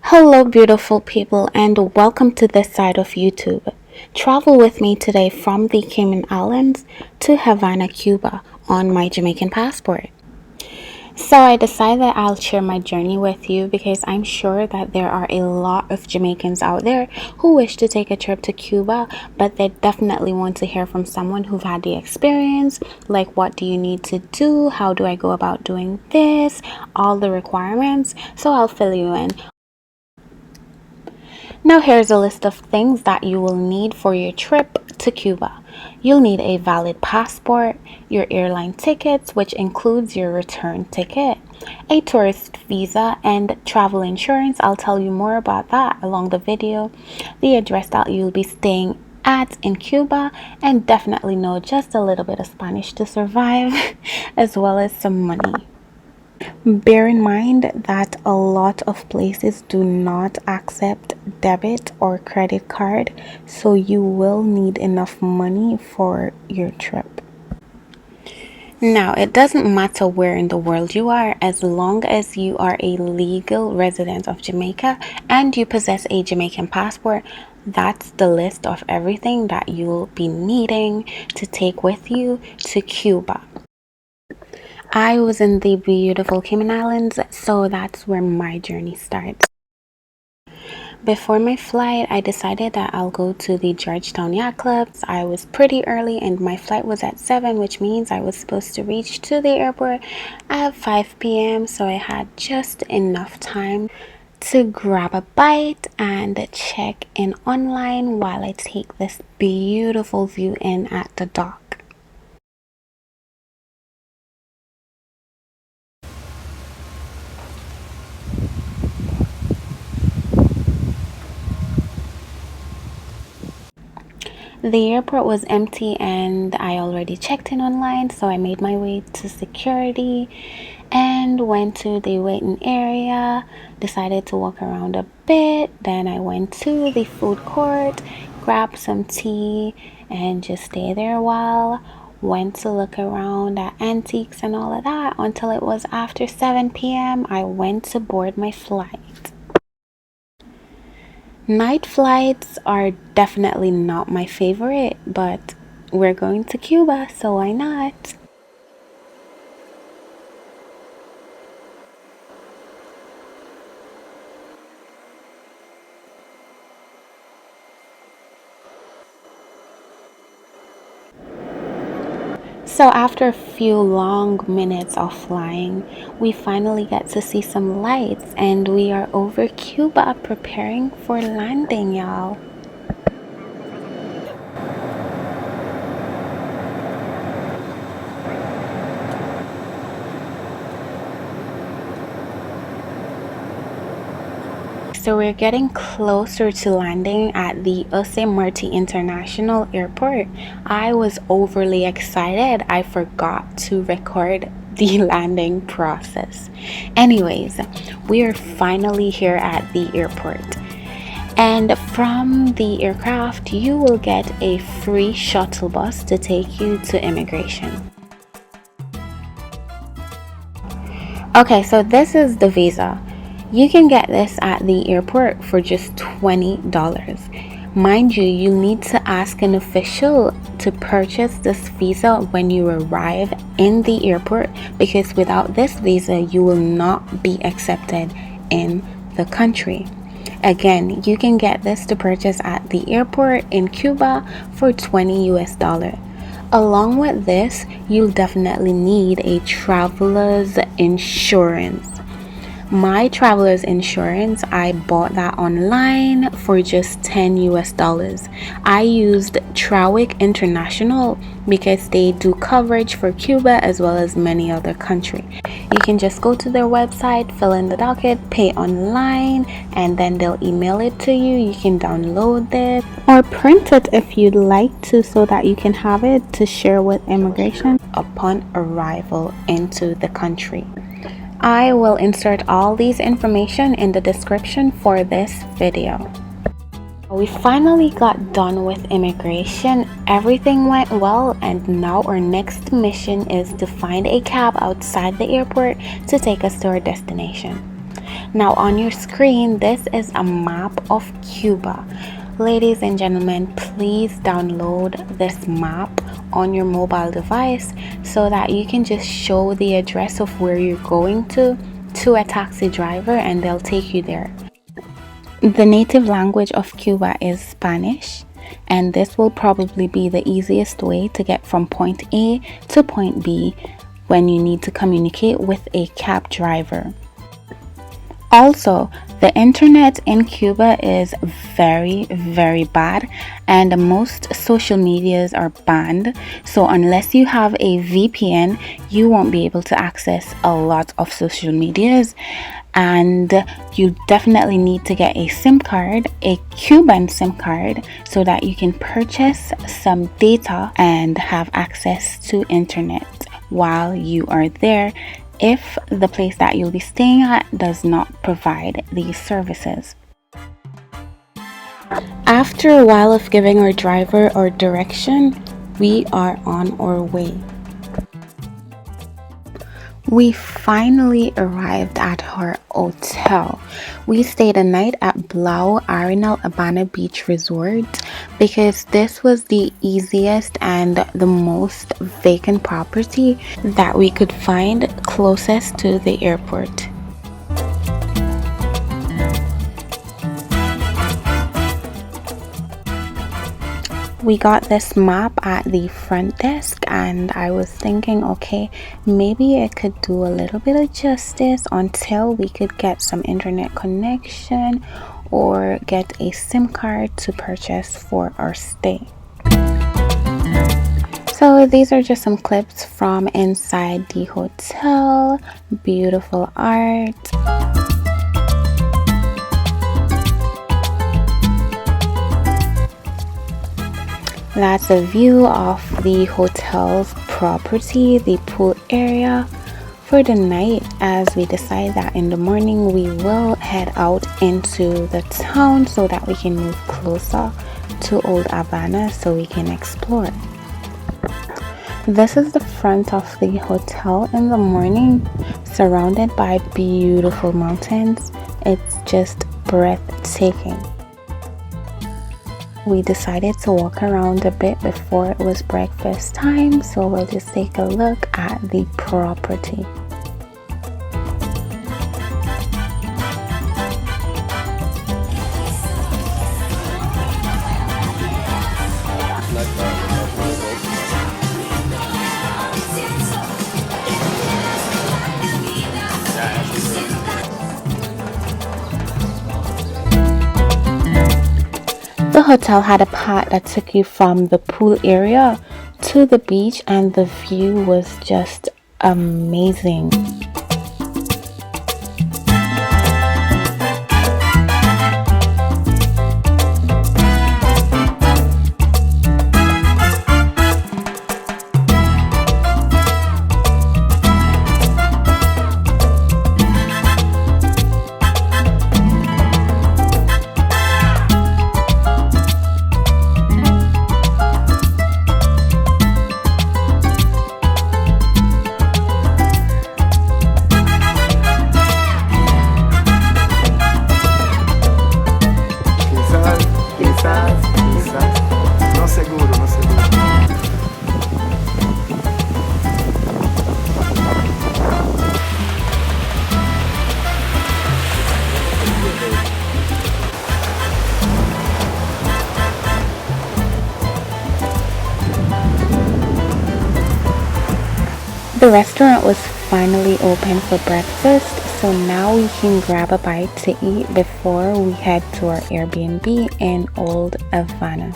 Hello, beautiful people, and welcome to this side of YouTube. Travel with me today from the Cayman Islands to Havana, Cuba on my Jamaican passport. So I decided that I'll share my journey with you because I'm sure that there are a lot of Jamaicans out there who wish to take a trip to Cuba, but they definitely want to hear from someone who've had the experience, like what do you need to do, how do I go about doing this, all the requirements. So I'll fill you in. Now here's a list of things that you will need for your trip to Cuba. You'll need a valid passport, your airline tickets, which includes your return ticket, a tourist visa, and travel insurance. I'll tell you more about that along the video, the address that you'll be staying at in Cuba, and definitely know just a little bit of Spanish to survive, as well as some money. Bear in mind that a lot of places do not accept debit or credit card, so you will need enough money for your trip. Now, it doesn't matter where in the world you are, as long as you are a legal resident of Jamaica and you possess a Jamaican passport. That's the list of everything that you'll be needing to take with you to Cuba. I was in the beautiful Cayman Islands, so that's where my journey starts. Before my flight, I decided that I'll go to the Georgetown Yacht Club. I was pretty early and my flight was at 7, which means I was supposed to reach to the airport at 5 p.m. So I had just enough time to grab a bite and check in online while I take this beautiful view in at the dock. The airport was empty and I already checked in online, so I made my way to security and went to the waiting area, decided to walk around a bit. Then I went to the food court, grabbed some tea and just stay there a while. Went to look around at antiques and all of that until it was after 7 p.m. I went to board my flight. Night flights are definitely not my favorite, but we're going to Cuba, so why not? So after a few long minutes of flying, we finally get to see some lights and we are over Cuba preparing for landing, y'all. So we're getting closer to landing at the Jose Marti International Airport. I was overly excited. I forgot to record the landing process. Anyways, we are finally here at the airport. And from the aircraft, you will get a free shuttle bus to take you to immigration. Okay, so this is the visa. You can get this at the airport for just $20. Mind you, you need to ask an official to purchase this visa when you arrive in the airport, because without this visa, you will not be accepted in the country. Again, you can get this to purchase at the airport in Cuba for $20 US. Along with this, you'll definitely need a traveler's insurance. My traveler's insurance, I bought that online for just $10 US. I used Trawick International because they do coverage for Cuba as well as many other countries. You can just go to their website, fill in the docket, pay online, and then they'll email it to you. You can download this or print it if you'd like to, so that you can have it to share with immigration upon arrival into the country. I will insert all these information in the description for this video. We finally got done with immigration. Everything went well, and now our next mission is to find a cab outside the airport to take us to our destination. Now on your screen, this is a map of Cuba. Ladies and gentlemen, please download this map on your mobile device so that you can just show the address of where you're going to a taxi driver and they'll take you there. The native language of Cuba is Spanish, and this will probably be the easiest way to get from point A to point B when you need to communicate with a cab driver. Also, the internet in Cuba is very bad, and most social medias are banned. So unless you have a VPN, you won't be able to access a lot of social medias. And you definitely need to get a SIM card, a Cuban SIM card, so that you can purchase some data and have access to internet while you are there, if the place that you'll be staying at does not provide these services. After a while of giving our driver our direction, we are on our way. We finally arrived at our hotel. We stayed a night at Airline Havana Beach Resort because this was the easiest and the most vacant property that we could find closest to the airport. We got this map at the front desk and I was thinking, okay, maybe it could do a little bit of justice until we could get some internet connection or get a SIM card to purchase for our stay. So these are just some clips from inside the hotel. Beautiful art. That's a view of the hotel's property, the pool area for the night, as we decide that in the morning we will head out into the town so that we can move closer to Old Havana so we can explore. This is the front of the hotel in the morning, surrounded by beautiful mountains. It's just breathtaking. We decided to walk around a bit before it was breakfast time, so we'll just take a look at the property. The hotel had a path that took you from the pool area to the beach, and the view was just amazing. The restaurant was finally open for breakfast, so now we can grab a bite to eat before we head to our Airbnb in Old Havana.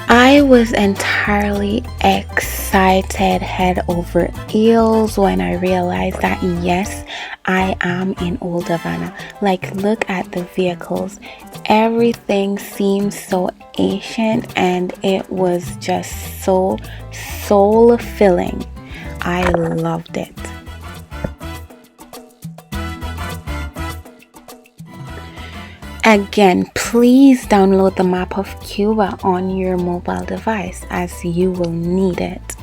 I was entirely excited head over heels when I realized that yes, I am in Old Havana. Like, look at the vehicles. Everything seems so ancient and it was just so soul filling. I loved it. Again, please download the map of Cuba on your mobile device as you will need it.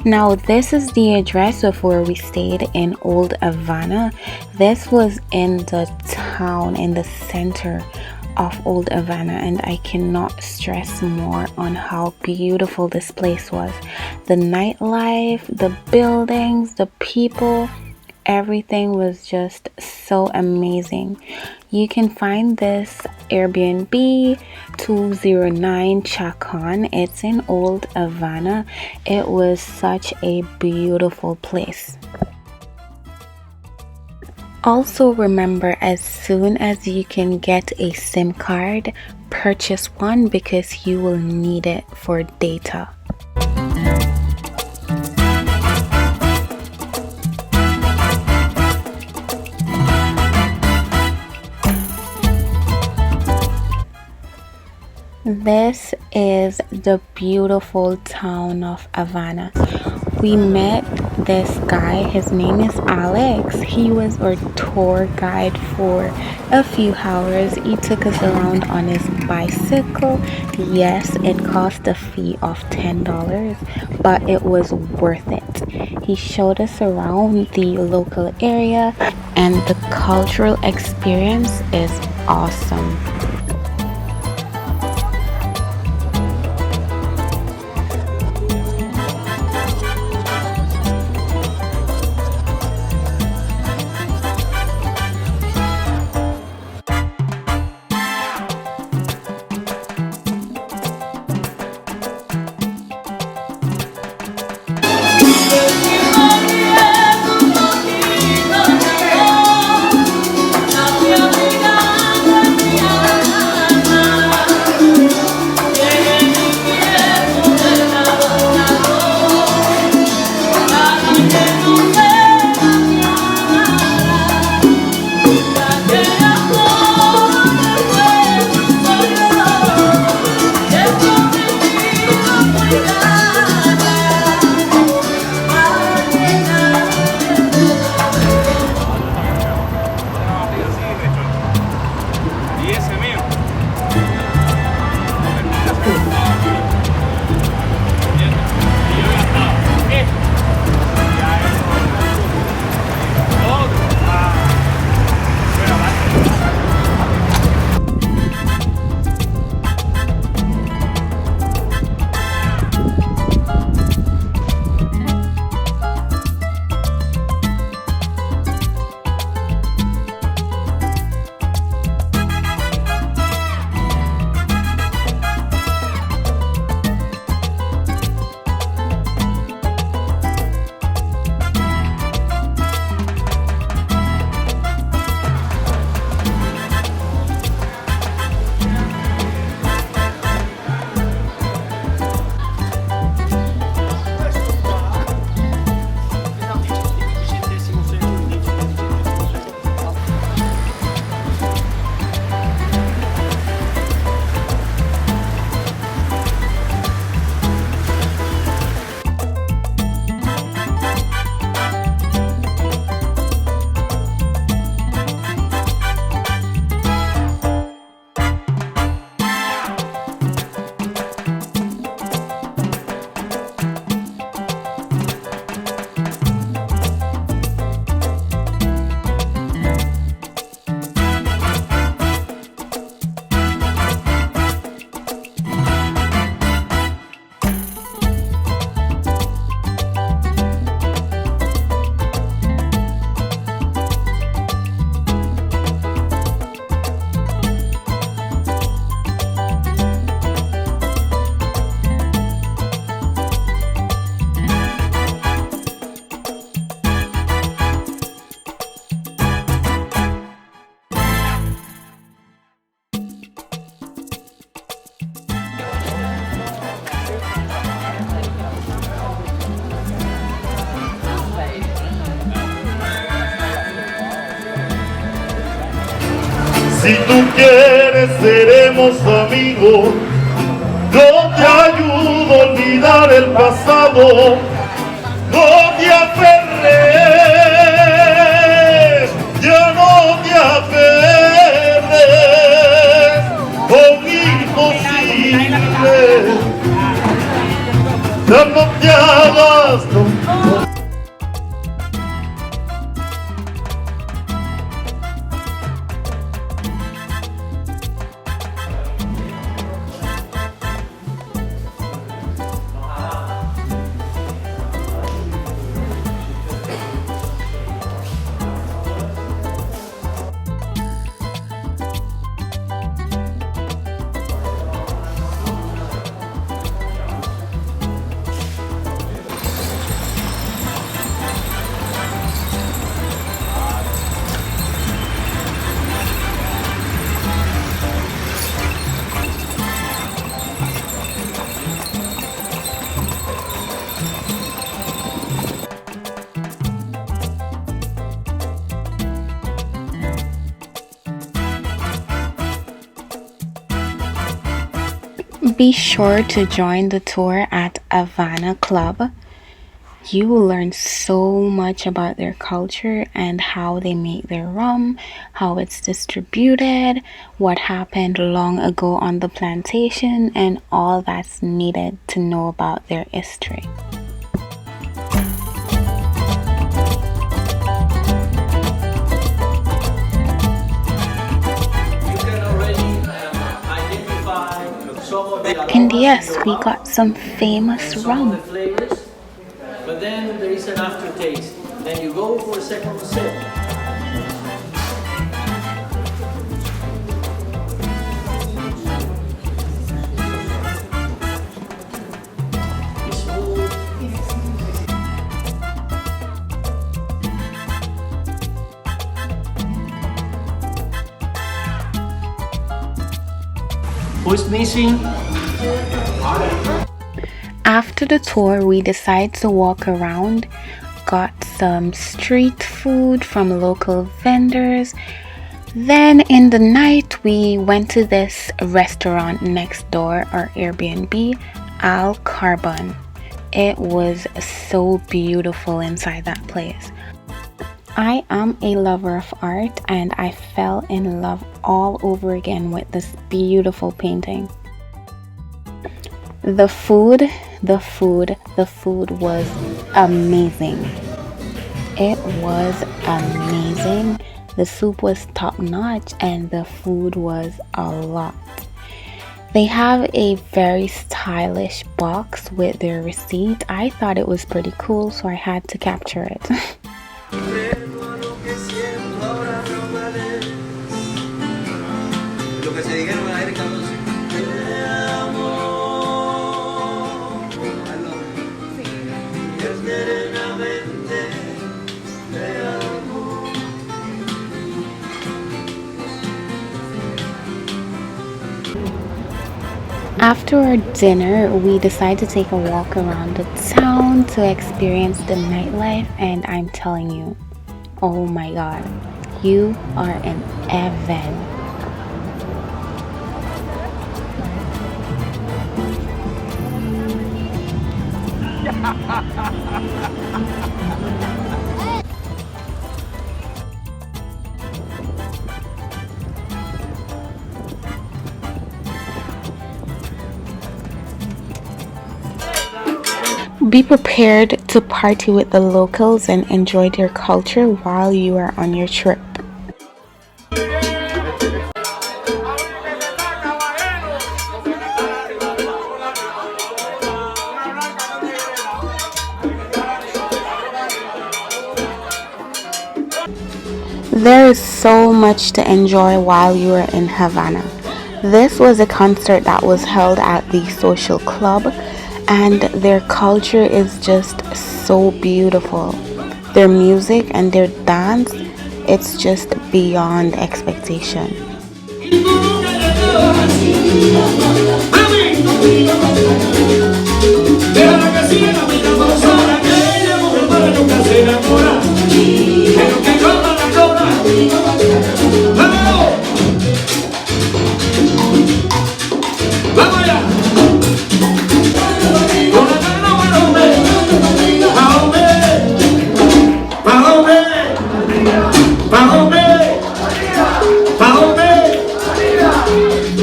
Now, this is the address of where we stayed in Old Havana. This was in the town, in the center of Old Havana, and I cannot stress more on how beautiful this place was. The nightlife, the buildings, the people, everything was just so amazing. You can find this Airbnb 209 Chacan. It's in Old Havana. It was such a beautiful place. Also remember, as soon as you can get a SIM card, purchase one because you will need it for data. This is the beautiful town of Havana. We met this guy, his name is Alex. He was our tour guide for a few hours. He took us around on his bicycle. Yes, it cost a fee of $10, but it was worth it. He showed us around the local area, and the cultural experience is awesome. Si tú quieres seremos amigos, yo te ayudo a olvidar el pasado, no te aferres, ya no te aferres, con imposible, ya no te hagas Be sure to join the tour at Havana Club. You will learn so much about their culture and how they make their rum, how it's distributed, what happened long ago on the plantation, and all that's needed to know about their history. And yes, we got some famous rum. But then there is an aftertaste. Then you go for a second sip. Who's missing? After the tour, we decided to walk around, got some street food from local vendors. Then in the night, we went to this restaurant next door, or Airbnb, Al Carbon. It was so beautiful inside that place. I am a lover of art, and I fell in love all over again with this beautiful painting. The food was amazing. It was amazing. The soup was top notch and the food was a lot. They have a very stylish box with their receipt. I thought it was pretty cool, so I had to capture it. After our dinner, we decided to take a walk around the town to experience the nightlife, and I'm telling you, oh my god, you are in heaven. Be prepared to party with the locals and enjoy their culture while you are on your trip. There is so much to enjoy while you are in Havana. This was a concert that was held at the social club, and their culture is just so beautiful. Their music and their dance, it's just beyond expectation.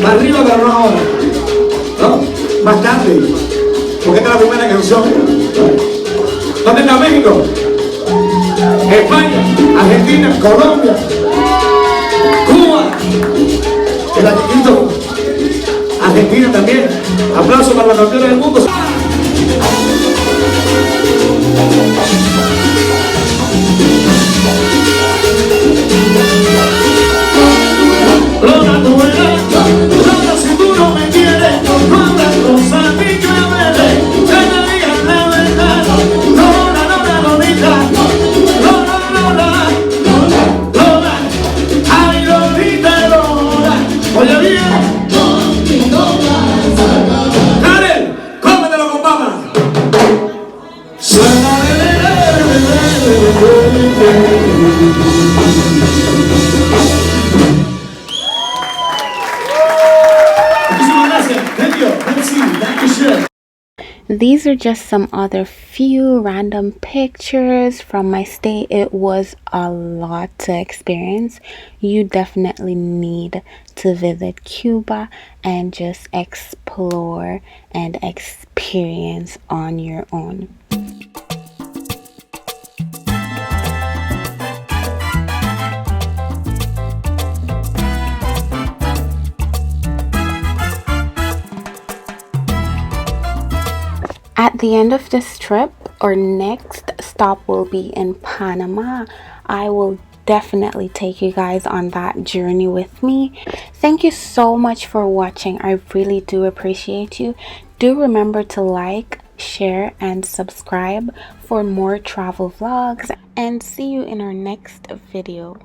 Arriba pero no ahora, ¿no? Más tarde, porque esta es la primera canción. ¿Dónde está México? España, Argentina, Colombia, Cuba, el chiquito, Argentina también. Aplausos para los campeones del mundo. Dale, cómetelo, compadre. these are just some other few random pictures from my stay. It was a lot to experience. You definitely need to visit Cuba and just explore and experience on your own. At the end of this trip, our next stop will be in Panama. I will definitely take you guys on that journey with me. Thank you so much for watching. I really do appreciate you. Do remember to like, share, and subscribe for more travel vlogs, and see you in our next video.